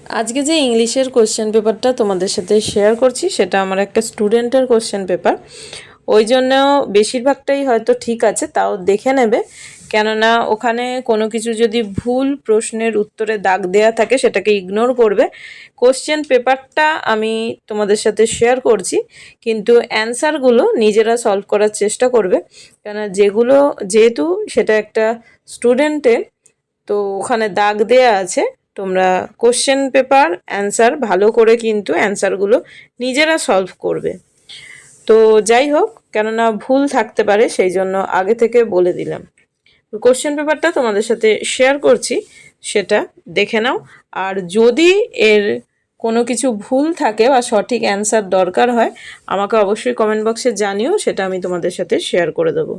আজকে যে ইংলিশের কোশ্চেন পেপারটা তোমাদের সাথে শেয়ার করছি সেটা আমার একটা স্টুডেন্টের কোশ্চেন পেপার। ওই জন্য বেশিরভাগটাই হয়তো ঠিক আছে, তাও দেখে নেবে, কেননা ওখানে কোনো কিছু যদি ভুল প্রশ্নের উত্তরে দাগ দেয়া থাকে সেটাকে ইগনোর করবে। কোশ্চেন পেপারটা আমি তোমাদের সাথে শেয়ার করছি, কিন্তু অ্যান্সারগুলো নিজেরা সলভ করার চেষ্টা করবে, কেননা যেহেতু সেটা একটা স্টুডেন্টের, তো ওখানে দাগ দেয়া আছে। তোমরা কোশ্চেন পেপার অ্যান্সার ভালো করে কিন্তু অ্যান্সারগুলো নিজেরা সলভ করবে। তো যাই হোক, কেননা ভুল থাকতে পারে সেই জন্য আগে থেকে বলে দিলাম। কোশ্চেন পেপারটা তোমাদের সাথে শেয়ার করছি, সেটা দেখে নাও। আর যদি এর কোনো কিছু ভুল থাকে বা সঠিক অ্যান্সার দরকার হয় আমাকে অবশ্যই কমেন্ট বক্সে জানিও, সেটা আমি তোমাদের সাথে শেয়ার করে দেবো।